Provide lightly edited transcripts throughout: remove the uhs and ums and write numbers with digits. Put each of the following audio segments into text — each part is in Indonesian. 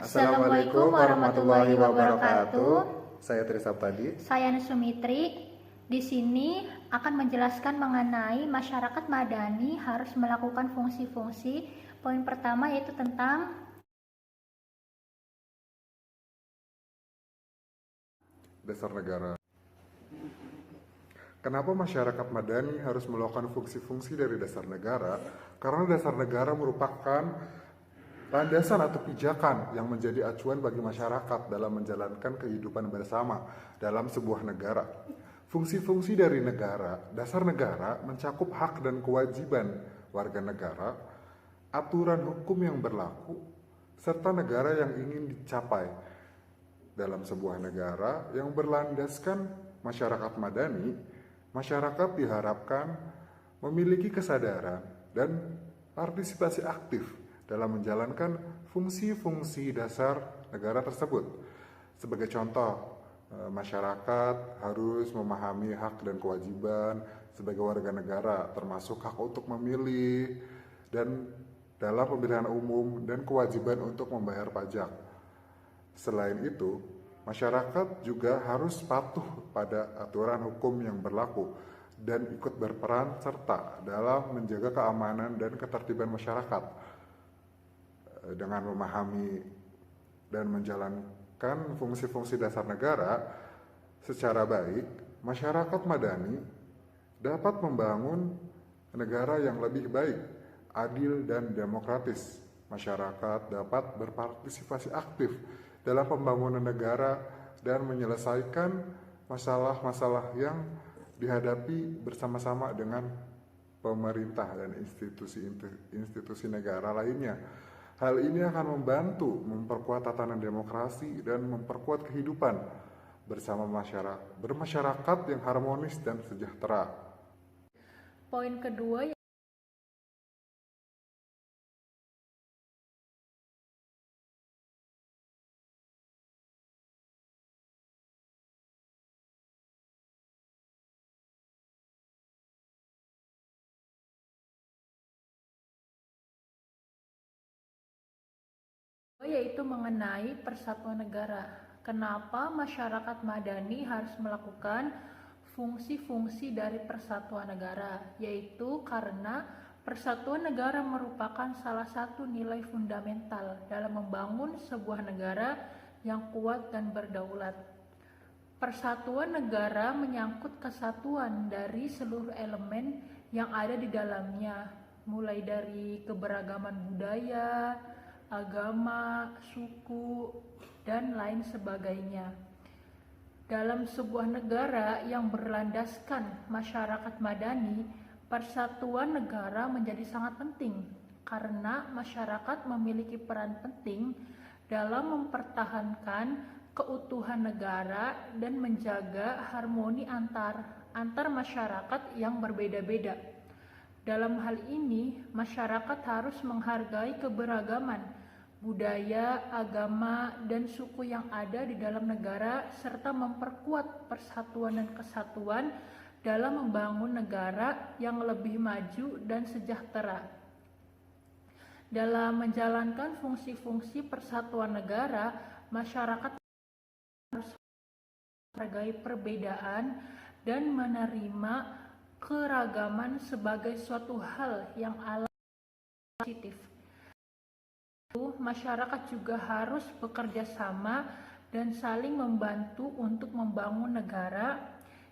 Assalamualaikum warahmatullahi wabarakatuh. Saya Trisab tadi. Saya Nusumitri. Di sini akan menjelaskan mengenai masyarakat madani harus melakukan fungsi-fungsi. Poin pertama yaitu tentang Dasar negara. Kenapa masyarakat madani harus melakukan fungsi-fungsi dari dasar negara? Karena dasar negara merupakan landasan atau pijakan yang menjadi acuan bagi masyarakat dalam menjalankan kehidupan bersama dalam sebuah negara. Fungsi-fungsi dari negara, dasar negara mencakup hak dan kewajiban warga negara, aturan hukum yang berlaku, serta negara yang ingin dicapai. Dalam sebuah negara yang berlandaskan masyarakat madani, masyarakat diharapkan memiliki kesadaran dan partisipasi aktif dalam menjalankan fungsi-fungsi dasar negara tersebut. Sebagai contoh, masyarakat harus memahami hak dan kewajiban sebagai warga negara, termasuk hak untuk memilih dan dalam pemilihan umum dan kewajiban untuk membayar pajak. Selain itu, masyarakat juga harus patuh pada aturan hukum yang berlaku dan ikut berperan serta dalam menjaga keamanan dan ketertiban masyarakat. Dengan memahami dan menjalankan fungsi-fungsi dasar negara secara baik, masyarakat madani dapat membangun negara yang lebih baik, adil, dan demokratis. Masyarakat dapat berpartisipasi aktif dalam pembangunan negara dan menyelesaikan masalah-masalah yang dihadapi bersama-sama dengan pemerintah dan institusi negara lainnya. Hal ini akan membantu memperkuat tatanan demokrasi dan memperkuat kehidupan bersama bermasyarakat yang harmonis dan sejahtera. poin kedua yaitu mengenai persatuan negara. Kenapa masyarakat madani harus melakukan fungsi-fungsi dari persatuan negara? Yaitu karena persatuan negara merupakan salah satu nilai fundamental dalam membangun sebuah negara yang kuat dan berdaulat. Persatuan negara menyangkut kesatuan dari seluruh elemen yang ada di dalamnya, mulai dari keberagaman budaya, agama, suku, dan lain sebagainya. Dalam sebuah negara yang berlandaskan masyarakat madani, persatuan negara menjadi sangat penting karena masyarakat memiliki peran penting dalam mempertahankan keutuhan negara dan menjaga harmoni antar masyarakat yang berbeda-beda. Dalam hal ini, masyarakat harus menghargai keberagaman budaya, agama, dan suku yang ada di dalam negara serta memperkuat persatuan dan kesatuan dalam membangun negara yang lebih maju dan sejahtera. Dalam menjalankan fungsi-fungsi persatuan negara, masyarakat harus menghargai perbedaan dan menerima keragaman sebagai suatu hal yang positif. Masyarakat juga harus bekerja sama dan saling membantu untuk membangun negara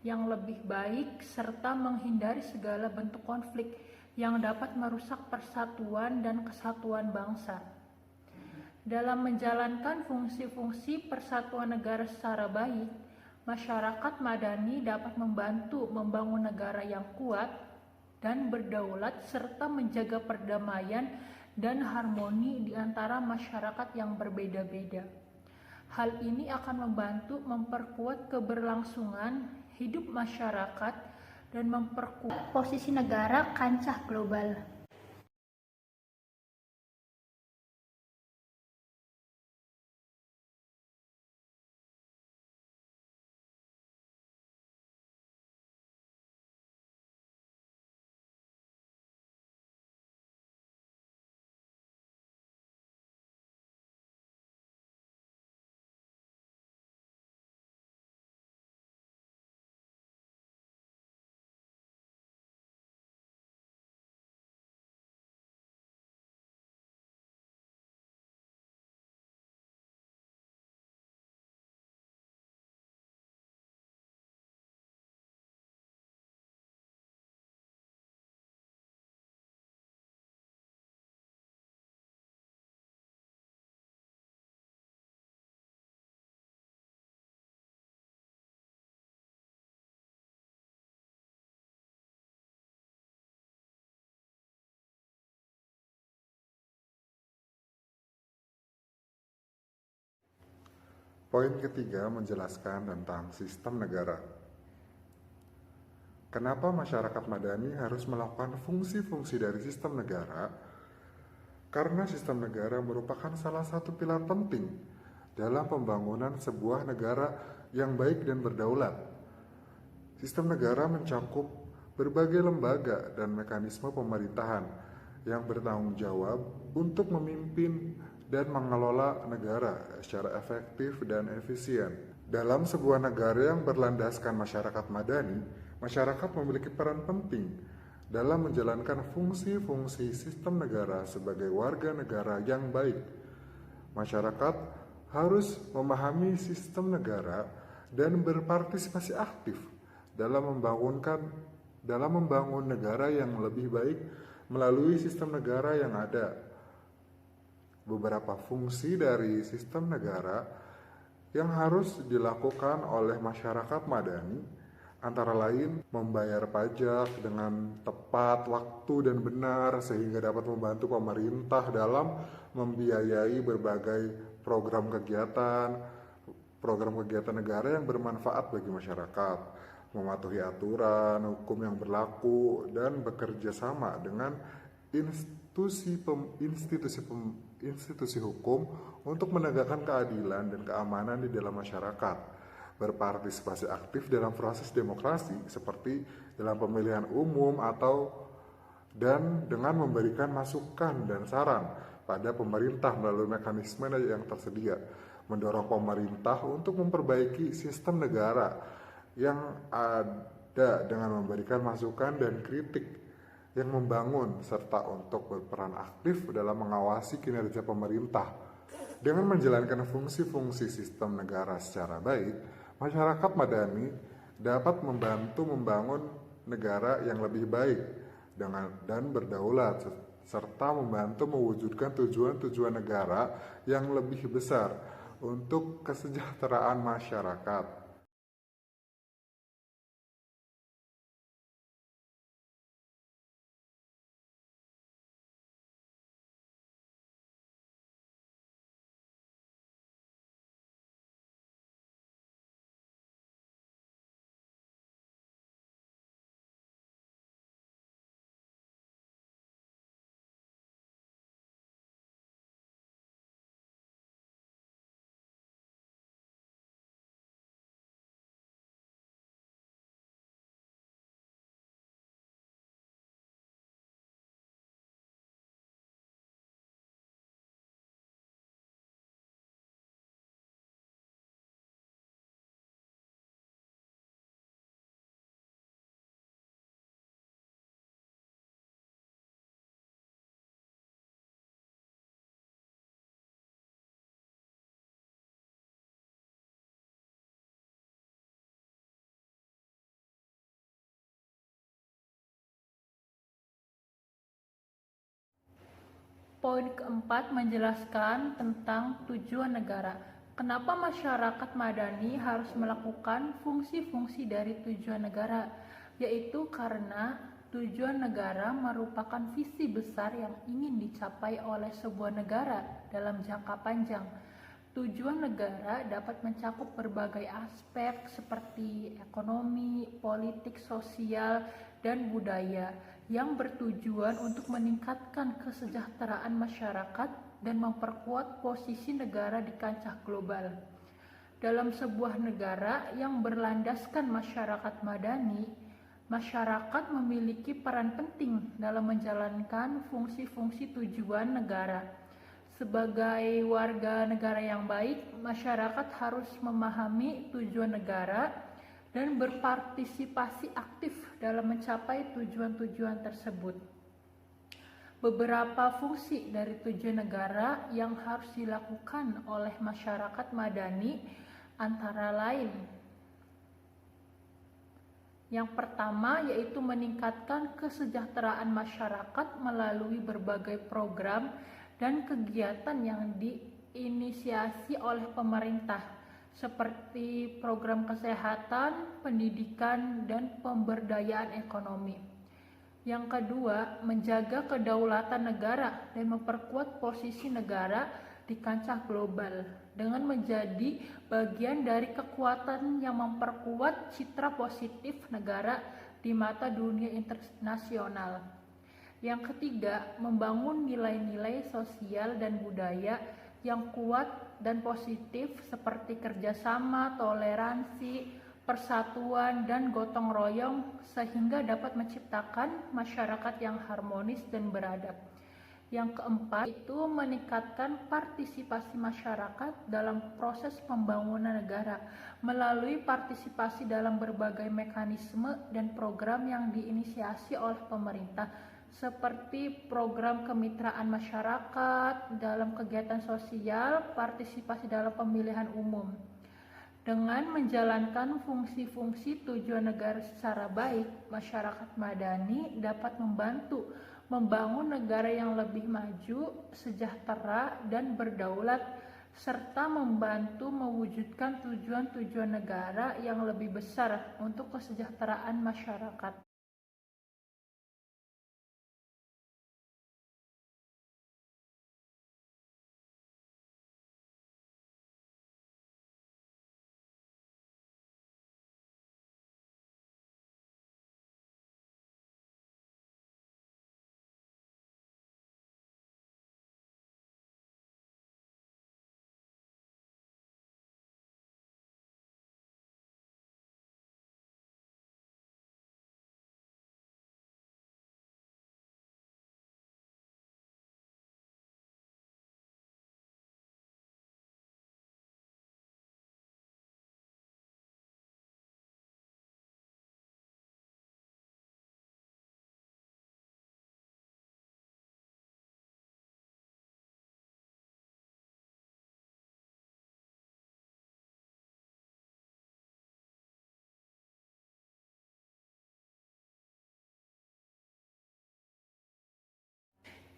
yang lebih baik serta menghindari segala bentuk konflik yang dapat merusak persatuan dan kesatuan bangsa. Dalam menjalankan fungsi-fungsi persatuan negara secara baik, masyarakat madani dapat membantu membangun negara yang kuat dan berdaulat serta menjaga perdamaian dan harmoni di antara masyarakat yang berbeda-beda. Hal ini akan membantu memperkuat keberlangsungan hidup masyarakat dan memperkuat posisi negara kancah global. Poin ketiga menjelaskan tentang sistem negara. Kenapa masyarakat madani harus melakukan fungsi-fungsi dari sistem negara? Karena sistem negara merupakan salah satu pilar penting dalam pembangunan sebuah negara yang baik dan berdaulat. Sistem negara mencakup berbagai lembaga dan mekanisme pemerintahan yang bertanggung jawab untuk memimpin dan mengelola negara secara efektif dan efisien. Dalam sebuah negara yang berlandaskan masyarakat madani, masyarakat memiliki peran penting dalam menjalankan fungsi-fungsi sistem negara sebagai warga negara yang baik. Masyarakat harus memahami sistem negara dan berpartisipasi aktif dalam membangun negara yang lebih baik melalui sistem negara yang ada. Beberapa fungsi dari sistem negara yang harus dilakukan oleh masyarakat madani antara lain membayar pajak dengan tepat waktu dan benar sehingga dapat membantu pemerintah dalam membiayai berbagai program kegiatan negara yang bermanfaat bagi masyarakat, mematuhi aturan hukum yang berlaku, dan bekerja sama dengan institusi hukum untuk menegakkan keadilan dan keamanan di dalam masyarakat, berpartisipasi aktif dalam proses demokrasi seperti dalam pemilihan umum dan dengan memberikan masukan dan saran pada pemerintah melalui mekanisme yang tersedia, mendorong pemerintah untuk memperbaiki sistem negara yang ada dengan memberikan masukan dan kritik yang membangun, serta untuk berperan aktif dalam mengawasi kinerja pemerintah. Dengan menjalankan fungsi-fungsi sistem negara secara baik, masyarakat madani dapat membantu membangun negara yang lebih baik dan berdaulat, serta membantu mewujudkan tujuan-tujuan negara yang lebih besar untuk kesejahteraan masyarakat. Poin keempat menjelaskan tentang tujuan negara. Kenapa masyarakat madani harus melakukan fungsi-fungsi dari tujuan negara? Yaitu karena tujuan negara merupakan visi besar yang ingin dicapai oleh sebuah negara dalam jangka panjang. Tujuan negara dapat mencakup berbagai aspek seperti ekonomi, politik, sosial, dan budaya yang bertujuan untuk meningkatkan kesejahteraan masyarakat dan memperkuat posisi negara di kancah global. Dalam sebuah negara yang berlandaskan masyarakat madani, masyarakat memiliki peran penting dalam menjalankan fungsi-fungsi tujuan negara. Sebagai warga negara yang baik, masyarakat harus memahami tujuan negara dan berpartisipasi aktif dalam mencapai tujuan-tujuan tersebut. Beberapa fungsi dari tujuan negara yang harus dilakukan oleh masyarakat madani antara lain: yang pertama yaitu meningkatkan kesejahteraan masyarakat melalui berbagai program dan kegiatan yang diinisiasi oleh pemerintah, seperti program kesehatan, pendidikan, dan pemberdayaan ekonomi. Yang kedua, menjaga kedaulatan negara dan memperkuat posisi negara di kancah global dengan menjadi bagian dari kekuatan yang memperkuat citra positif negara di mata dunia internasional. Yang ketiga, membangun nilai-nilai sosial dan budaya yang kuat dan positif seperti kerjasama, toleransi, persatuan, dan gotong royong sehingga dapat menciptakan masyarakat yang harmonis dan beradab. Yang keempat itu meningkatkan partisipasi masyarakat dalam proses pembangunan negara melalui partisipasi dalam berbagai mekanisme dan program yang diinisiasi oleh pemerintah seperti program kemitraan masyarakat dalam kegiatan sosial, partisipasi dalam pemilihan umum. Dengan menjalankan fungsi-fungsi tujuan negara secara baik, masyarakat madani dapat membantu membangun negara yang lebih maju, sejahtera, dan berdaulat, serta membantu mewujudkan tujuan-tujuan negara yang lebih besar untuk kesejahteraan masyarakat.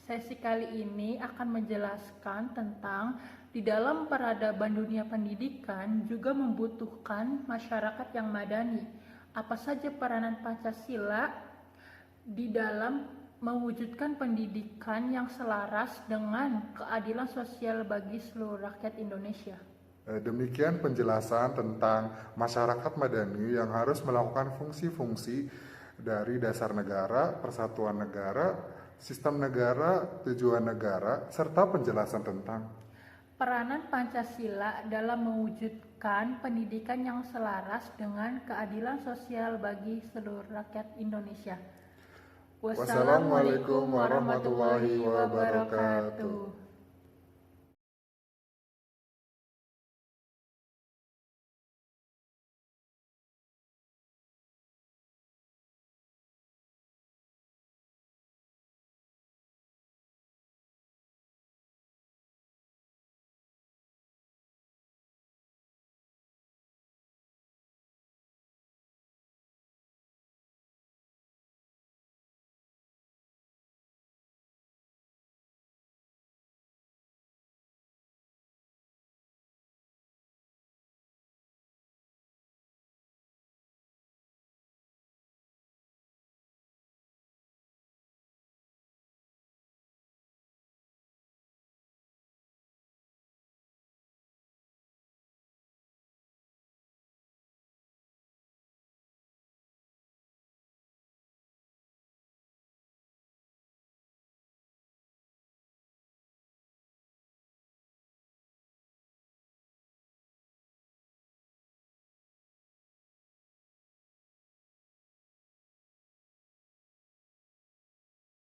Sesi kali ini akan menjelaskan tentang di dalam peradaban dunia pendidikan juga membutuhkan masyarakat yang madani. Apa saja peranan Pancasila di dalam mewujudkan pendidikan yang selaras dengan keadilan sosial bagi seluruh rakyat Indonesia. Demikian penjelasan tentang masyarakat madani yang harus melakukan fungsi-fungsi dari dasar negara, persatuan negara, sistem negara, tujuan negara, serta penjelasan tentang peranan Pancasila dalam mewujudkan pendidikan yang selaras dengan keadilan sosial bagi seluruh rakyat Indonesia. Wassalamualaikum warahmatullahi wabarakatuh.